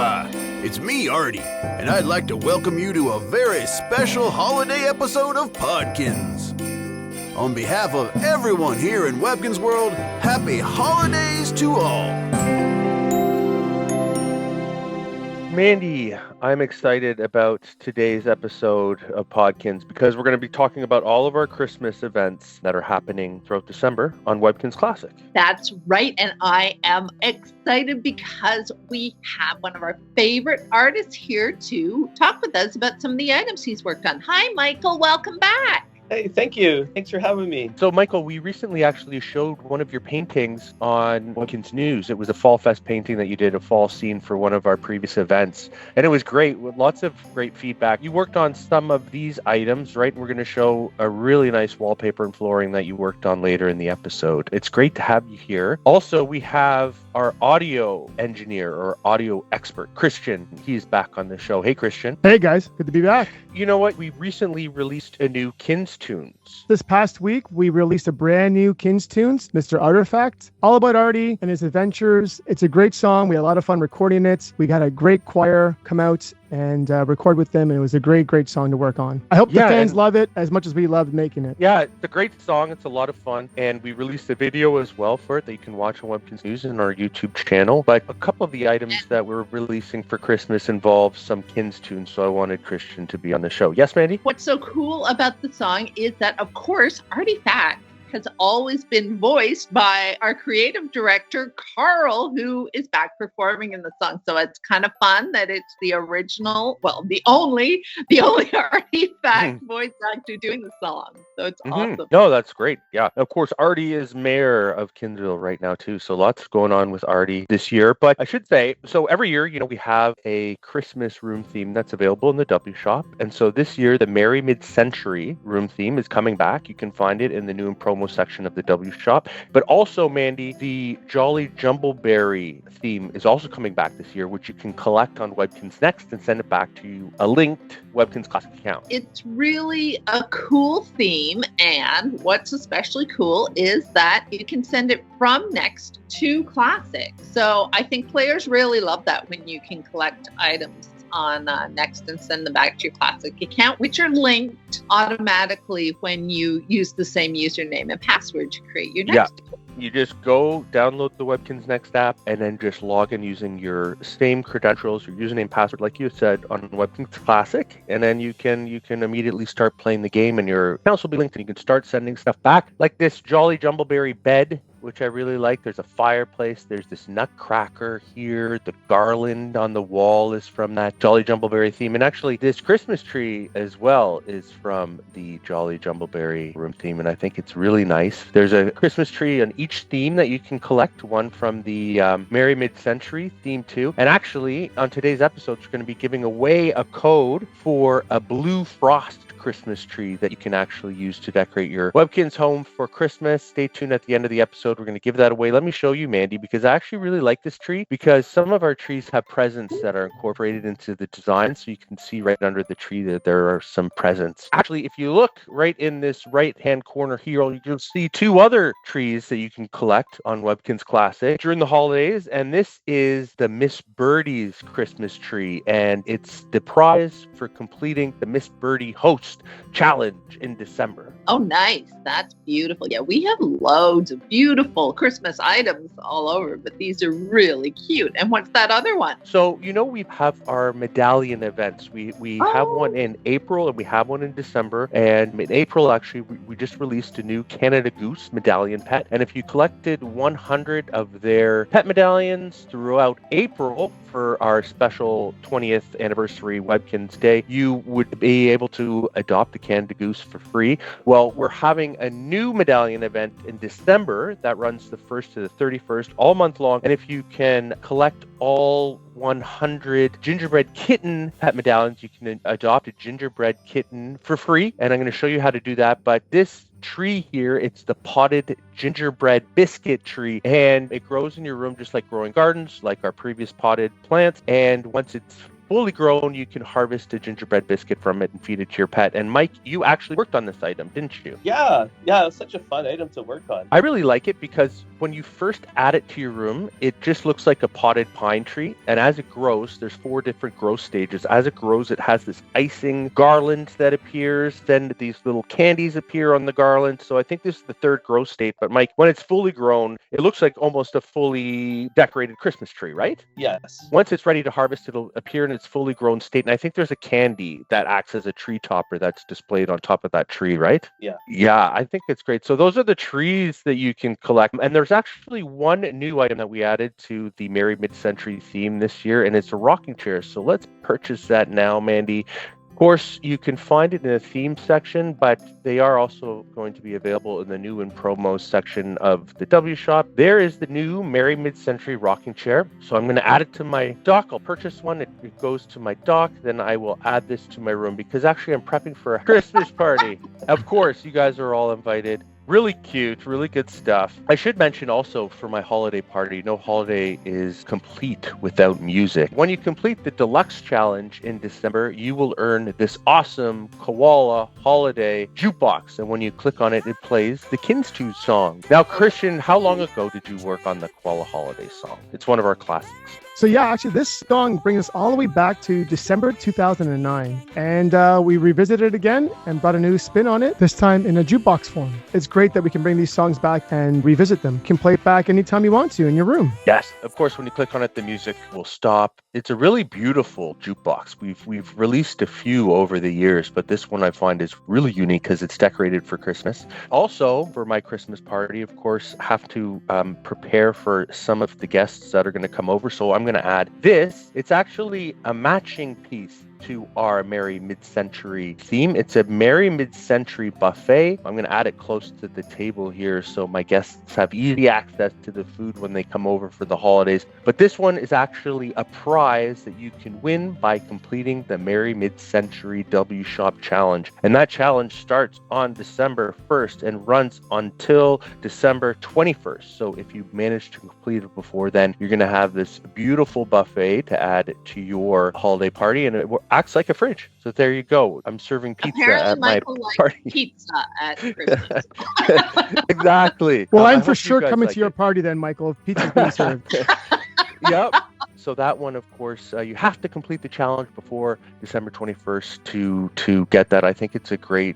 Aloha! It's me, Artie, and I'd like to welcome you to a very special holiday episode of Podkinz. On behalf of everyone here in Webkinz World, happy holidays to all! Mandy, I'm excited about today's episode of Podkinz because we're going to be talking about all of our Christmas events that are happening throughout December on Webkinz Classic. That's right, and I am excited because we have one of our favorite artists here to talk with us about some of the items he's worked on. Hi, Michael. Welcome back. Hey, thank you. Thanks for having me. So, Michael, we recently actually showed one of your paintings on Webkinz News. It was a Fall Fest painting that you did, a fall scene for one of our previous events. And it was great, with lots of great feedback. You worked on some of these items, right? We're going to show a really nice wallpaper and flooring that you worked on later in the episode. It's great to have you here. Also, we have our audio engineer or audio expert, Christian. He's back on the show. Hey, Christian. Hey, guys. Good to be back. You know what? We recently released a new Kinz tunes. This past week, we released a brand new Kinz tunes, Mr. Artifact, all about Artie and his adventures. It's a great song. We had a lot of fun recording it. We got a great choir come out and record with them, and it was a great song to work on. I hope the fans love it as much as we loved making it. Yeah, it's a great song. It's a lot of fun, and we released a video as well for it that you can watch on Webkinz News and our YouTube channel. But a couple of the items that we're releasing for Christmas involve some Kinz tunes, so I wanted Christian to be on the show. Yes, Mandy? What's so cool about the song is that, of course, Artifact has always been voiced by our creative director, Carl, who is back performing in the song. So it's kind of fun that it's the original, well, the only Artifact voice actor doing the song. So it's awesome. No, that's great. Yeah. Of course, Artie is mayor of Kinzville right now, too. So lots going on with Artie this year. But I should say, so every year, we have a Christmas room theme that's available in the W Shop. And so this year, the Merry Mid-Century room theme is coming back. You can find it in the new and promo section of the W Shop. But also, Mandy, the Jolly Jumbleberry theme is also coming back this year, which you can collect on Webkinz Next and send it back to a linked Webkinz Classic account. It's really a cool theme, and what's especially cool is that you can send it from Next to Classic. So I think players really love that when you can collect items on Next and send them back to your Classic account, which are linked automatically when you use the same username and password to create your Next account. You just go download the Webkinz Next app and then just log in using your same credentials, your username, password, like you said, on Webkinz Classic, and then you can immediately start playing the game, and your accounts will be linked, and you can start sending stuff back, like this Jolly Jumbleberry bed, which I really like. There's a fireplace. There's this nutcracker here. The garland on the wall is from that Jolly Jumbleberry theme. And actually, this Christmas tree as well is from the Jolly Jumbleberry room theme. And I think it's really nice. There's a Christmas tree on each theme that you can collect. One from the Merry Mid-Century theme too. And actually, on today's episode, we're going to be giving away a code for a blue frost Christmas tree that you can actually use to decorate your Webkinz home for Christmas. Stay tuned at the end of the episode. We're going to give that away. Let me show you, Mandy, because I actually really like this tree because some of our trees have presents that are incorporated into the design. So you can see right under the tree that there are some presents. Actually, if you look right in this right-hand corner here, you'll see two other trees that you can collect on Webkinz Classic during the holidays. And this is the Miss Birdie's Christmas tree. And it's the prize for completing the Miss Birdie Host challenge in December. Oh, nice. That's beautiful. Yeah, we have loads of beautiful Christmas items all over, but these are really cute. And what's that other one? So, we have our medallion events. We have one in April and we have one in December. And in April, actually, we just released a new Canada Goose medallion pet. And if you collected 100 of their pet medallions throughout April for our special 20th anniversary Webkinz Day, you would be able to adopt the Canada Goose for free. Well, we're having a new medallion event in December that runs the 1st to the 31st, all month long. And if you can collect all 100 gingerbread kitten pet medallions, you can adopt a gingerbread kitten for free. And I'm going to show you how to do that. But this tree here, it's the potted gingerbread biscuit tree, and it grows in your room just like growing gardens, like our previous potted plants. And once it's fully grown, you can harvest a gingerbread biscuit from it and feed it to your pet. And Mike, you actually worked on this item, didn't you? Yeah, it was such a fun item to work on. I really like it because when you first add it to your room, it just looks like a potted pine tree. And as it grows, there's 4 different growth stages. As it grows, it has this icing garland that appears. Then these little candies appear on the garland. So I think this is the 3rd growth state. But Mike, when it's fully grown, it looks like almost a fully decorated Christmas tree, right? Yes. Once it's ready to harvest, it'll appear in its fully grown state. And I think there's a candy that acts as a tree topper that's displayed on top of that tree, right? Yeah. Yeah, I think it's great. So those are the trees that you can collect. And there's actually one new item that we added to the Merry Mid-Century theme this year, and it's a rocking chair. So let's purchase that now, Mandy. Of course, you can find it in the theme section, but they are also going to be available in the new and promos section of the W Shop. There is the new Merry Mid-Century rocking chair. So I'm going to add it to my dock. I'll purchase one. It goes to my dock. Then I will add this to my room because actually I'm prepping for a Christmas party. Of course, you guys are all invited. Really cute, really good stuff. I should mention also for my holiday party, no holiday is complete without music. When you complete the Deluxe challenge in December, you will earn this awesome koala holiday jukebox. And when you click on it, it plays the Kinzville song. Now, Christian, how long ago did you work on the koala holiday song? It's one of our classics. So yeah, actually, this song brings us all the way back to December 2009. And we revisited it again and brought a new spin on it, this time in a jukebox form. It's great that we can bring these songs back and revisit them. You can play it back anytime you want to in your room. Yes, of course, when you click on it, the music will stop. It's a really beautiful jukebox. We've released a few over the years, but this one I find is really unique because it's decorated for Christmas. Also, for my Christmas party, of course, have to prepare for some of the guests that are going to come over. So I'm going to add this. It's actually a matching piece to our Merry Mid-Century theme. It's a Merry Mid-Century buffet. I'm going to add it close to the table here so my guests have easy access to the food when they come over for the holidays. But this one is actually a prize that you can win by completing the Merry Mid-Century W Shop Challenge. And that challenge starts on December 1st and runs until December 21st. So if you manage to complete it before then, you're going to have this beautiful buffet to add to your holiday party, and it acts like a fridge. So there you go. I'm serving pizza Apparently at Michael my likes party. pizza at Christmas. Exactly. Well, I I'm hope for you sure guys coming like to your it. party then, Michael, if pizza's being served. Yep. So that one, of course, you have to complete the challenge before December 21st to get that. I think it's a great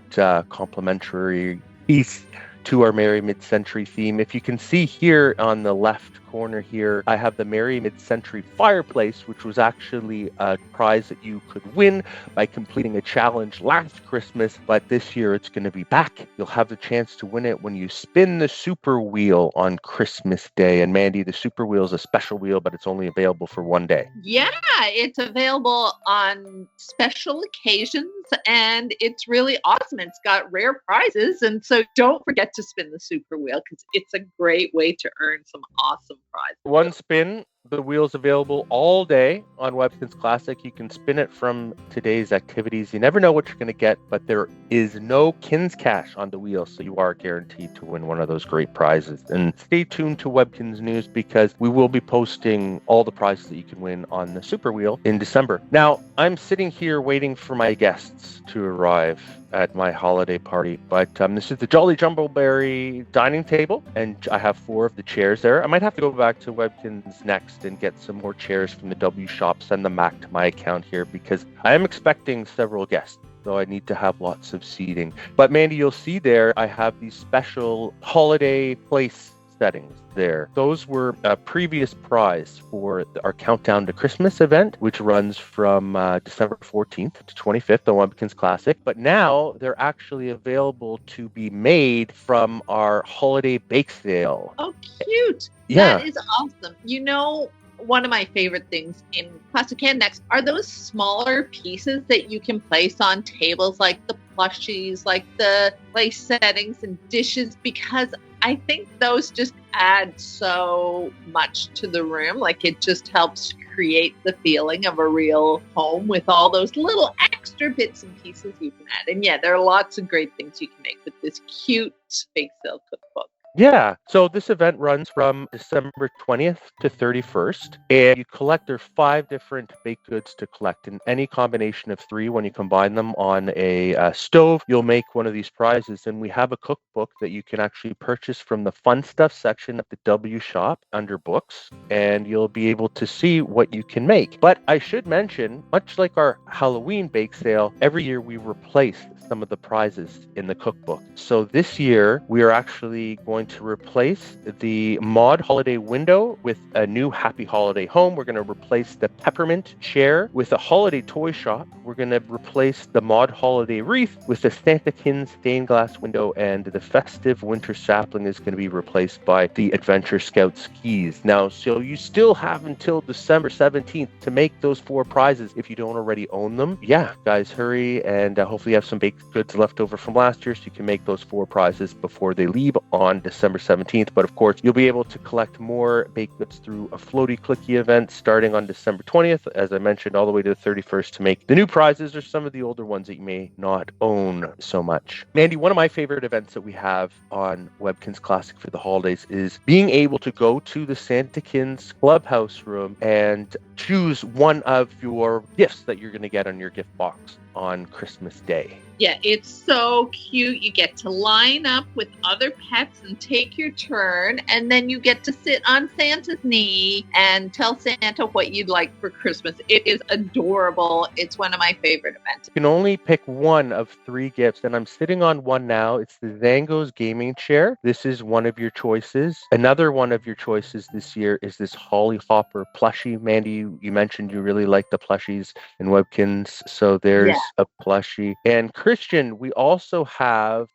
complimentary piece to our Merry Mid-Century theme. If you can see here on the left corner here, I have the Merry Mid-Century fireplace, which was actually a prize that you could win by completing a challenge last Christmas, but this year it's going to be back. You'll have the chance to win it when you spin the super wheel on Christmas Day. And Mandy, the super wheel is a special wheel, but it's only available for one day. Yeah, it's available on special occasions and it's really awesome. It's got rare prizes. And so don't forget to spin the super wheel because it's a great way to earn some awesome prizes. One spin, the wheel's available all day on Webkinz Classic. You can spin it from today's activities. You never know what you're going to get, but there is no Kinz cash on the wheel, so you are guaranteed to win one of those great prizes. And stay tuned to Webkinz News because we will be posting all the prizes that you can win on the Super Wheel in December. Now, I'm sitting here waiting for my guests to arrive at my holiday party, but this is the Jolly Jumbleberry dining table, and I have 4 of the chairs there. I might have to go back to Webkinz next and get some more chairs from the W Shop, send them back to my account here because I am expecting several guests, so I need to have lots of seating. But Mandy, you'll see there I have these special holiday place settings there. Those were a previous prize for our Countdown to Christmas event, which runs from December 14th to 25th on Webkinz Classic. But now they're actually available to be made from our holiday bake sale. Oh, cute. Yeah. That is awesome. You know, one of my favorite things in Classic and Next are those smaller pieces that you can place on tables, like the plushies, like the place settings and dishes, because I think those just add so much to the room. Like it just helps create the feeling of a real home with all those little extra bits and pieces you can add. And yeah, there are lots of great things you can make with this cute bake sale cookbook. Yeah. So this event runs from December 20th to 31st, and you collect, there are 5 different baked goods to collect, in any combination of 3. When you combine them on a stove, you'll make one of these prizes. And we have a cookbook that you can actually purchase from the fun stuff section at the W shop under books, and you'll be able to see what you can make. But I should mention, much like our Halloween bake sale, every year we replace some of the prizes in the cookbook. So this year we are actually going to replace the Mod Holiday window with a new Happy Holiday home. We're going to replace the peppermint chair with a holiday toy shop. We're going to replace the Mod Holiday wreath with the Santa Kinz stained glass window, and the Festive winter sapling is going to be replaced by the Adventure Scout skis. Now, so you still have until December 17th to make those 4 prizes if you don't already own them. Yeah, guys, hurry, and hopefully you have some baked goods left over from last year so you can make those 4 prizes before they leave on December 17th. But of course, you'll be able to collect more baked goods through a floaty clicky event starting on December 20th, as I mentioned, all the way to the 31st to make the new prizes or some of the older ones that you may not own so much. Mandy, one of my favorite events that we have on Webkinz Classic for the holidays is being able to go to the Santa Kinz Clubhouse room and choose one of your gifts that you're going to get on your gift box on Christmas Day. Yeah, it's so cute. You get to line up with other pets and take your turn, and then you get to sit on Santa's knee and tell Santa what you'd like for Christmas. It is adorable. It's one of my favorite events. You can only pick one of 3 gifts, and I'm sitting on one now. It's the Zango's gaming chair. This is one of your choices. Another one of your choices this year is this Holly Hopper plushie. Mandy, you mentioned you really like the plushies in Webkinz, so there's a plushie. And Christian, we also have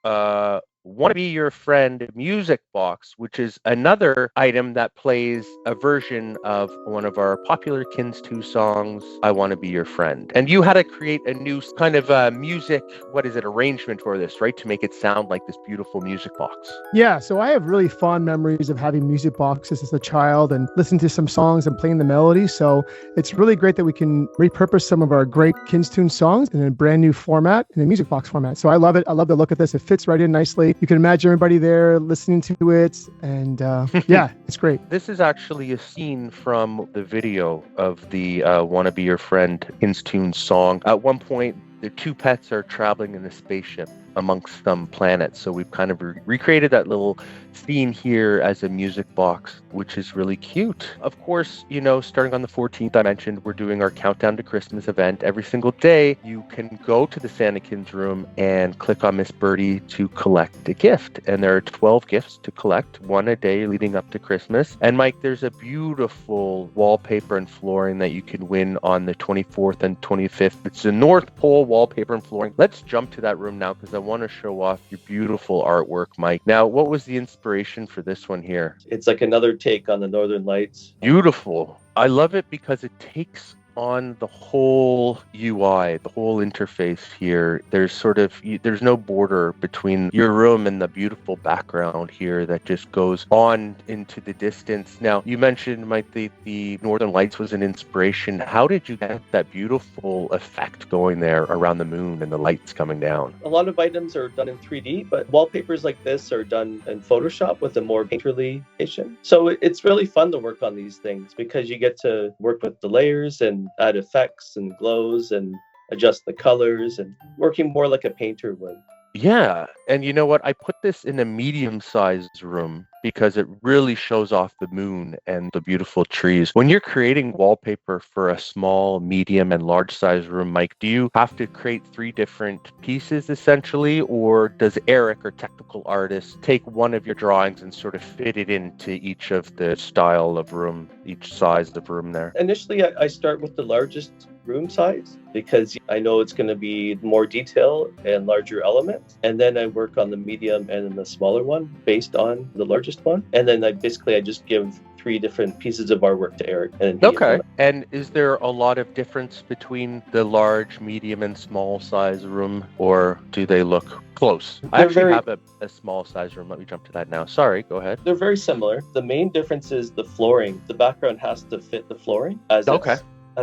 Want to Be Your Friend music box, which is another item that plays a version of one of our popular Kinz 2 songs, I Want to Be Your Friend. And you had to create a new kind of music, arrangement for this, right? To make it sound like this beautiful music box. Yeah, so I have really fond memories of having music boxes as a child and listening to some songs and playing the melody. So it's really great that we can repurpose some of our great Kinz Tune songs in a brand new format, in a music box format. So I love it. I love the look of this. It fits right in nicely. You can imagine everybody there listening to it. And yeah, it's great. This is actually a scene from the video of the Want to Be Your Friend Kinz Tune song. At one point, the 2 pets are traveling in a spaceship amongst some planets. So we've kind of recreated that little scene here as a music box, which is really cute. Of course, starting on the 14th, I mentioned we're doing our Countdown to Christmas event. Every single day, you can go to the Santa Kinz room and click on Miss Birdie to collect a gift. And there are 12 gifts to collect, 1 a day leading up to Christmas. And Mike, there's a beautiful wallpaper and flooring that you can win on the 24th and 25th. It's the North Pole wallpaper and flooring. Let's jump to that room now because I want to show off your beautiful artwork, Mike. Now, what was the inspiration for this one here? It's like another take on the Northern Lights. Beautiful. I love it because it takes on the whole UI, the whole interface here. There's no border between your room and the beautiful background here that just goes on into the distance. Now, you mentioned, Mike, the Northern Lights was an inspiration. How did you get that beautiful effect going there around the moon and the lights coming down? A lot of items are done in 3D, but wallpapers like this are done in Photoshop with a more painterly edition. So it's really fun to work on these things because you get to work with the layers and add effects and glows and adjust the colors and working more like a painter would. Yeah, and you know what? I put this in a medium-sized room because it really shows off the moon and the beautiful trees. When you're creating wallpaper for a small, medium, and large-sized room, Mike, do you have to create 3 different pieces essentially, or does Eric, or technical artist, take one of your drawings and sort of fit it into each of the style of room, each size of room there? Initially, I start with the largest room size because I know it's going to be more detail and larger elements, and then I work on the medium and the smaller one based on the largest one, and then I just give 3 different pieces of artwork to Eric. Okay. And is there a lot of difference between the large, medium, and small size room, or do they look close? I actually have a small size room. Let me jump to that now. Sorry, go ahead. They're very similar. The main difference is the flooring. The background has to fit the flooring as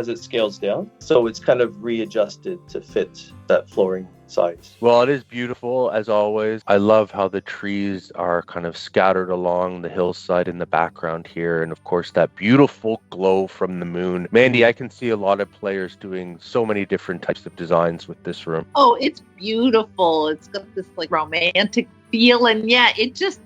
it scales down. So it's kind of readjusted to fit that flooring size. Well, it is beautiful as always. I love how the trees are kind of scattered along the hillside in the background here. And of course, that beautiful glow from the moon. Mandy, I can see a lot of players doing so many different types of designs with this room. Oh, it's beautiful. It's got this like romantic feel. And yeah,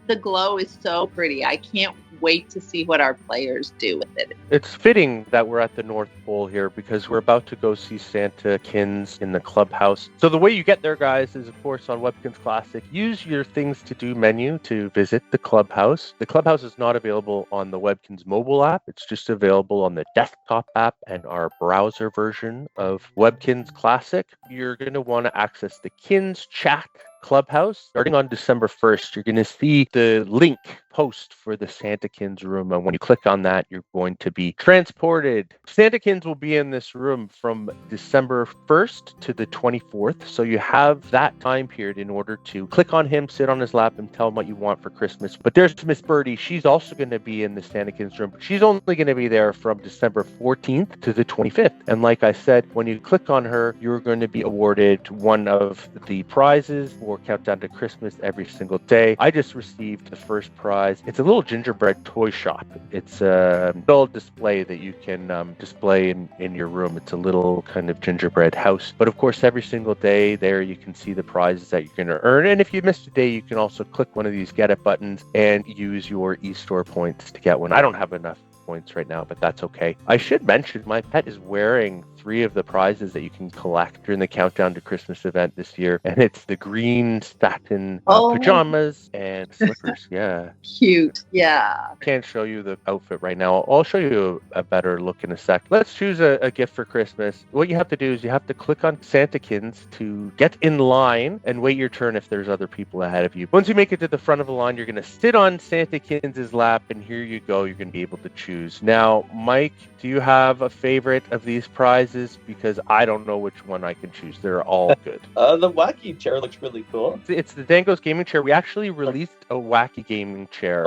the glow is so pretty. I can't wait to see what our players do with it. It's fitting that we're at the North Pole here because we're about to go see Santa Kinz in the Clubhouse. So the way you get there, guys, is of course on Webkinz Classic. Use your things to do menu to visit the Clubhouse. The Clubhouse is not available on the Webkinz mobile app. It's just available on the desktop app and our browser version of Webkinz Classic. You're going to want to access the Kinz chat Clubhouse. Starting on December 1st, you're going to see the link post for the Santa Kinz room. And when you click on that, you're going to be transported. Santa Kinz will be in this room from December 1st to the 24th. So you have that time period in order to click on him, sit on his lap, and tell him what you want for Christmas. But there's Miss Birdie. She's also going to be in the Santa Kinz room. But she's only going to be there from December 14th to the 25th. And like I said, when you click on her, you're going to be awarded one of the prizes for Countdown to Christmas every single day. I just received the first prize. It's a little gingerbread toy shop. It's a little display that you can display in your room. It's a little kind of gingerbread house. But of course, every single day there you can see the prizes that you're going to earn. And if you missed a day, you can also click one of these Get It buttons and use your eStore points to get one. I don't have enough points right now, but that's okay. I should mention my pet is wearing 3 of the prizes that you can collect during the Countdown to Christmas event this year, and it's the green satin pajamas and slippers. Yeah, cute. Yeah, can't show you the outfit right now. I'll show you a better look in a sec. Let's choose a gift for Christmas. What you have to do is you have to click on Santa Kinz to get in line and wait your turn if there's other people ahead of you. Once you make it to the front of the line, you're going to sit on Santa Kinz's lap, and here you go. You're going to be able to choose. Now, Mike, do you have a favorite of these prizes? Because I don't know which one I can choose. They're all good. The wacky chair looks really cool. It's the Dangos gaming chair. We actually released a wacky gaming chair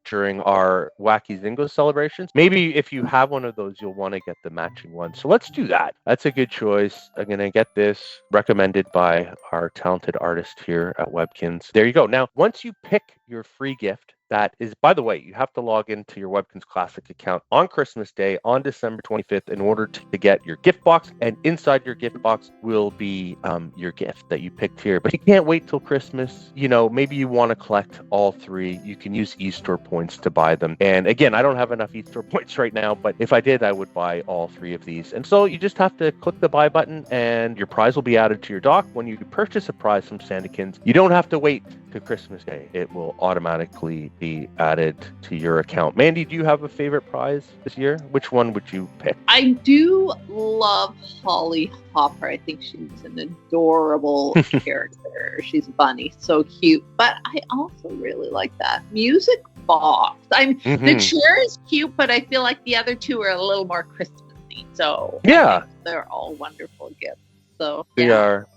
during our Wacky Zingos celebrations. Maybe if you have one of those, you'll want to get the matching one. So let's do that. That's a good choice. I'm going to get this recommended by our talented artist here at Webkinz. There you go. Now, once you pick your free gift, that is, by the way, you have to log into your Webkinz Classic account on Christmas Day on December 25th in order to get your gift box. And inside your gift box will be your gift that you picked here. But you can't wait till Christmas. You know, maybe you want to collect all 3. You can use eStore points to buy them. And again, I don't have enough eStore points right now, but if I did, I would buy all 3 of these. And so you just have to click the buy button and your prize will be added to your dock. When you purchase a prize from Santa Kinz, you don't have to wait to Christmas Day. It will automatically be added to your account. Mandy, do you have a favorite prize this year? Which one would you pick? I do love Holly Hopper. I think she's an adorable character. She's a bunny, so cute. But I also really like that music box. The chair is cute, but I feel like the other 2 are a little more Christmassy. So yeah, they're all wonderful gifts. So they are.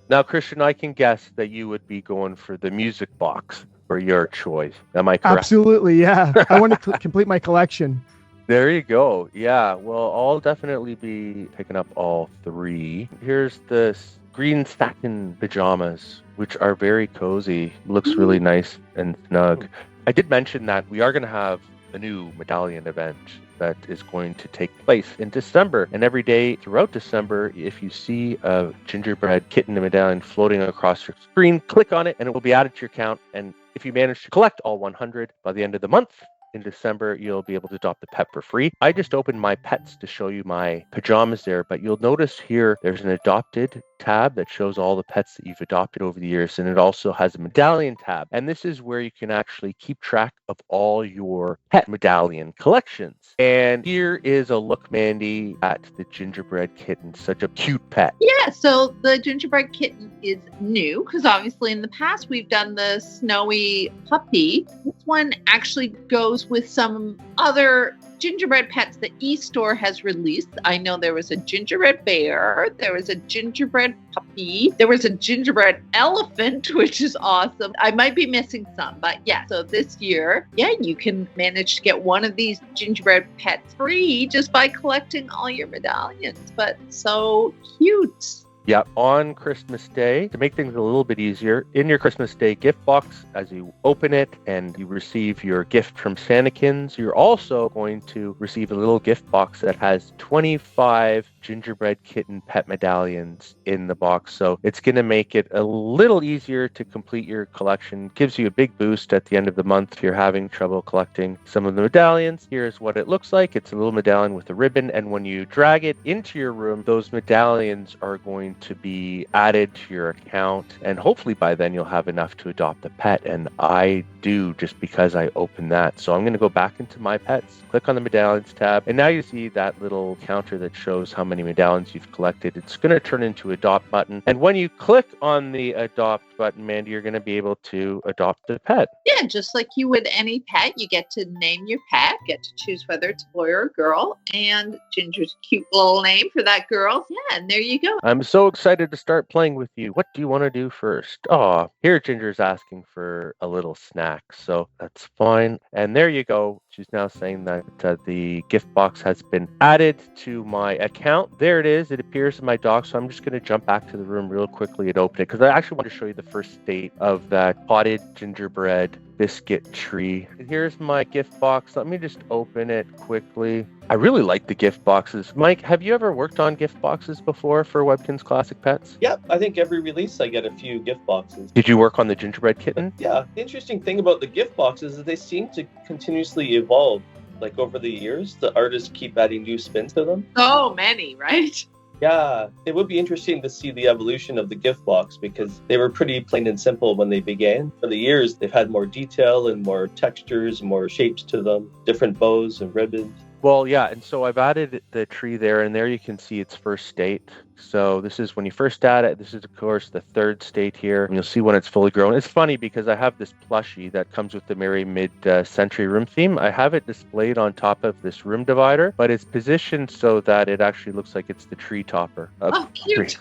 Now, Christian, I can guess that you would be going for the music box for your choice. Am I correct? Absolutely, yeah. I want to complete my collection. There you go. Yeah, well, I'll definitely be picking up all 3. Here's the green satin pajamas, which are very cozy. Looks really nice and snug. I did mention that we are going to have a new medallion event that is going to take place in December. And every day throughout December, if you see a gingerbread kitten and medallion floating across your screen, click on it and it will be added to your account. And if you manage to collect all 100 by the end of the month, in December, you'll be able to adopt the pet for free. I just opened my pets to show you my pajamas there, but you'll notice here there's an adopted tab that shows all the pets that you've adopted over the years, and it also has a medallion tab. And this is where you can actually keep track of all your pet medallion collections. And here is a look, Mandy, at the gingerbread kitten. Such a cute pet. Yeah, so the gingerbread kitten is new because obviously in the past we've done the snowy puppy. This one actually goes with some other gingerbread pets that eStore has released. I know there was a gingerbread bear, there was a gingerbread puppy, there was a gingerbread elephant, which is awesome. I might be missing some, but yeah. So this year, you can manage to get one of these gingerbread pets free just by collecting all your medallions. But so cute. Yeah, on Christmas Day, to make things a little bit easier, in your Christmas Day gift box, as you open it and you receive your gift from Kinz, you're also going to receive a little gift box that has 25 gingerbread kitten pet medallions in the box. So it's going to make it a little easier to complete your collection. Gives you a big boost at the end of the month if you're having trouble collecting some of the medallions. Here's what it looks like. It's a little medallion with a ribbon, and when you drag it into your room, those medallions are going to be added to your account, and hopefully by then you'll have enough to adopt a pet. And I do, just because I opened that. So I'm going to go back into my pets, click on the medallions tab, and now you see that little counter that shows how many medallions you've collected. It's going to turn into adopt button, and when you click on the adopt button, Mandy, you're going to be able to adopt a pet. Yeah, just like you would any pet, you get to name your pet, get to choose whether it's a boy or a girl, and Ginger's a cute little name for that girl. Yeah, and there you go. I'm so excited to start playing with you. What do you want to do first? Oh, here Ginger's asking for a little snack, so that's fine. And there you go. She's now saying that the gift box has been added to my account. There it is. It appears in my dock, so I'm just going to jump back to the room real quickly and open it, because I actually want to show you the first state of that potted gingerbread biscuit tree. Here's my gift box. Let me just open it quickly. I really like the gift boxes. Mike, have you ever worked on gift boxes before for Webkinz Classic Pets? Yeah, I think every release I get a few gift boxes. Did you work on the gingerbread kitten? Yeah, the interesting thing about the gift boxes is they seem to continuously evolve. Like over the years, the artists keep adding new spins to them. So many, right? Yeah, it would be interesting to see the evolution of the gift box, because they were pretty plain and simple when they began. For the years, they've had more detail and more textures, more shapes to them, different bows and ribbons. Well, yeah, and so I've added the tree there, and there you can see its first state. So this is when you first add it. This is, of course, the third state here. And you'll see when it's fully grown. It's funny because I have this plushie that comes with the Merry Mid-Century room theme. I have it displayed on top of this room divider, but it's positioned so that it actually looks like it's the tree topper. Oh, cute.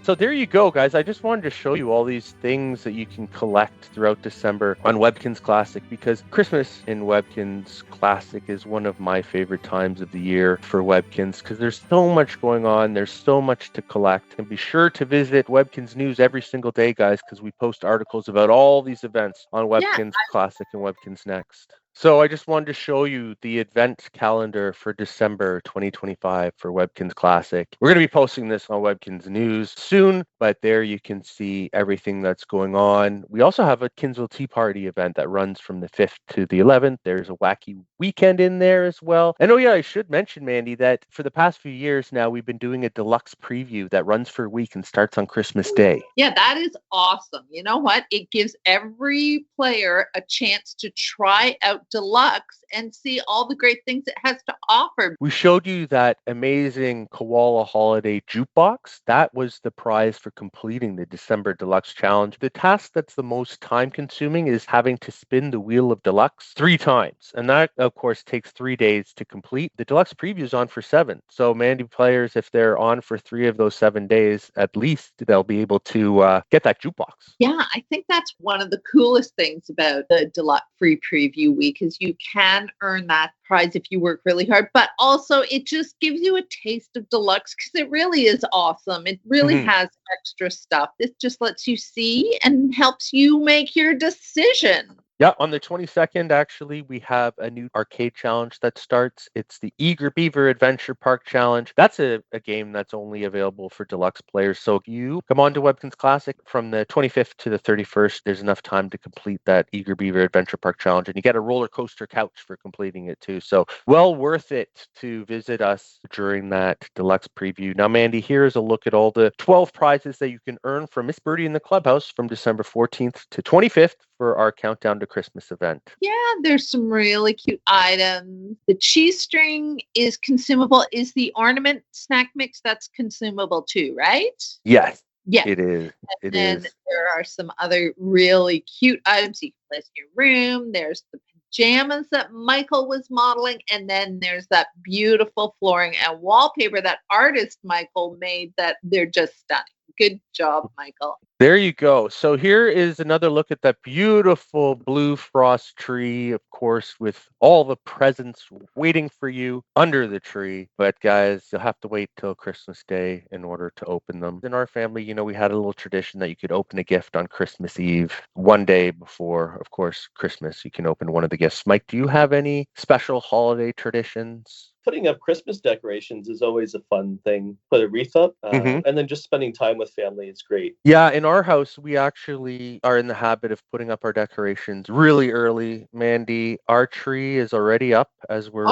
So there you go, guys. I just wanted to show you all these things that you can collect throughout December on Webkinz Classic, because Christmas in Webkinz Classic is one of my favorite times of the year for Webkinz, because there's so much going on. There's so much to collect. And be sure to visit Webkinz News every single day, guys, because we post articles about all these events on Webkinz Classic and Webkinz Next. So I just wanted to show you the event calendar for December 2025 for Webkinz Classic. We're going to be posting this on Webkinz News soon, but there you can see everything that's going on. We also have a Kinzville Tea Party event that runs from the 5th to the 11th. There's a wacky weekend in there as well. And oh yeah, I should mention, Mandy, that for the past few years now, we've been doing a deluxe preview that runs for a week and starts on Christmas Day. Yeah, that is awesome. You know what? It gives every player a chance to try out Deluxe and see all the great things it has to offer. We showed you that amazing Koala Holiday Jukebox. That was the prize for completing the December Deluxe Challenge. The task that's the most time consuming is having to spin the Wheel of Deluxe 3 times. And that, of course, takes 3 days to complete. The Deluxe preview is on for 7. So Mandy players, if they're on for 3 of those 7 days, at least they'll be able to get that jukebox. Yeah, I think that's one of the coolest things about the Deluxe free preview week, is you can earn that prize if you work really hard, but also it just gives you a taste of Deluxe, because it really is awesome. It really has extra stuff. This just lets you see and helps you make your decision. Yeah, on the 22nd, actually, we have a new arcade challenge that starts. It's the Eager Beaver Adventure Park Challenge. That's a game that's only available for Deluxe players. So you come on to Webkinz Classic from the 25th to the 31st. There's enough time to complete that Eager Beaver Adventure Park Challenge, and you get a roller coaster couch for completing it too. So well worth it to visit us during that Deluxe preview. Now, Mandy, here's a look at all the 12 prizes that you can earn from Miss Birdie in the Clubhouse from December 14th to 25th for our Countdown to Christmas event. Yeah, there's some really cute items. The cheese string is consumable. Is the ornament snack mix that's consumable too, right? Yes. Yes. It is. And then there are some other really cute items you can place in your room. There's the pajamas that Michael was modeling. And then there's that beautiful flooring and wallpaper that artist Michael made that they're just stunning. Good job, Michael. There you go. So here is another look at that beautiful blue frost tree, of course, with all the presents waiting for you under the tree. But guys, you'll have to wait till Christmas Day in order to open them. In our family, we had a little tradition that you could open a gift on Christmas Eve, one day before, of course, Christmas. You can open one of the gifts. Mike, do you have any special holiday traditions? Putting up Christmas decorations is always a fun thing. Put a wreath up, and then just spending time with family is great. Yeah, in our house, we actually are in the habit of putting up our decorations really early. Mandy, our tree is already up as we're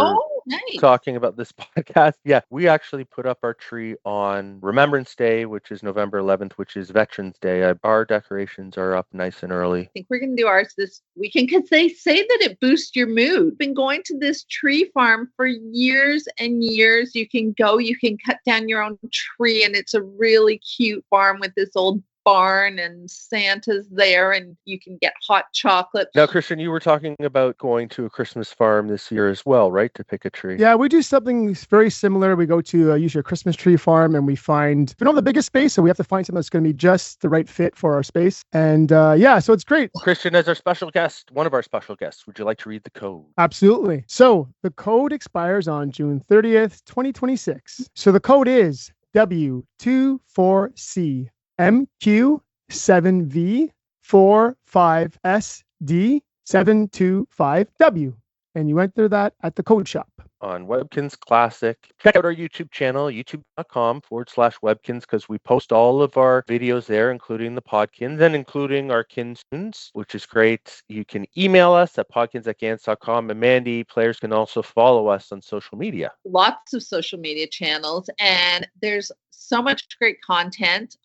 nice. talking about this podcast. Yeah, we actually put up our tree on Remembrance Day, which is November 11th, which is Veterans Day. Our decorations are up nice and early. I think we're going to do ours this weekend because they say that it boosts your mood. Been going to this tree farm for years and years. You can cut down your own tree, and it's a really cute farm with this old barn, and Santa's there, and you can get hot chocolate. Now, Christian, you were talking about going to a Christmas farm this year as well, right? To pick a tree. Yeah, we do something very similar. We go to usually a Christmas tree farm, and we don't have the biggest space, so we have to find something that's going to be just the right fit for our space. And so it's great. Christian, as our special guest, one of our special guests, would you like to read the code? Absolutely. So the code expires on June 30th, 2026. So the code is W24C. MQ7V45SD725W. And you enter that at the code shop. On Webkinz Classic. Check out our YouTube channel, youtube.com/Webkinz, because we post all of our videos there, including the Podkinz and including our Kinz tunes, which is great. You can email us at podkinz@gans.com. And Mandy, players can also follow us on social media. Lots of social media channels, and there's so much great content.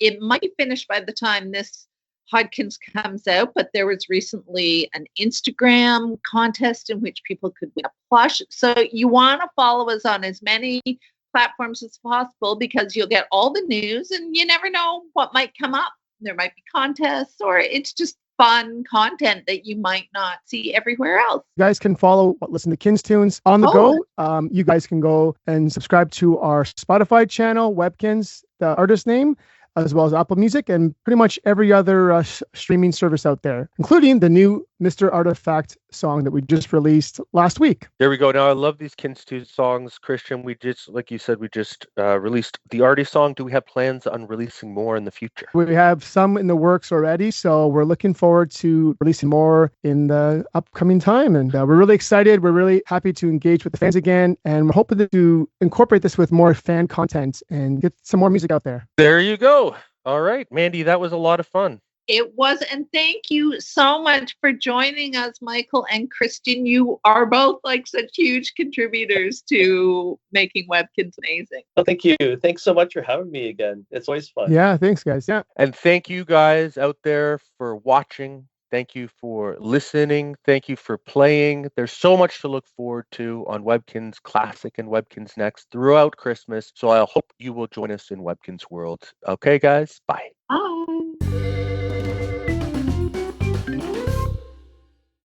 It might be finished by the time this Podkinz comes out, but there was recently an Instagram contest in which people could win a plush. So you want to follow us on as many platforms as possible because you'll get all the news, and you never know what might come up. There might be contests, or it's just fun content that you might not see everywhere else. You guys can listen to Kinz tunes on the go. You guys can go and subscribe to our Spotify channel, Webkinz, the artist name, as well as Apple Music and pretty much every other streaming service out there, including the new Mr. Artifact song that we just released last week. There we go. Now, I love these Kinz 2 songs, Christian. We just, like you said, released the Artie song. Do we have plans on releasing more in the future? We have some in the works already, so we're looking forward to releasing more in the upcoming time. And we're really excited. We're really happy to engage with the fans again, and we're hoping to incorporate this with more fan content and get some more music out there. There you go. All right, Mandy, that was a lot of fun. It was, and thank you so much for joining us, Michael and Christian. You are both like such huge contributors to making Webkinz amazing. Well, thank you. Thanks so much for having me again. It's always fun. Yeah, thanks, guys. Yeah. And thank you guys out there for watching. Thank you for listening. Thank you for playing. There's so much to look forward to on Webkinz Classic and Webkinz Next throughout Christmas. So I hope you will join us in Webkinz World. Okay, guys. Bye. Bye.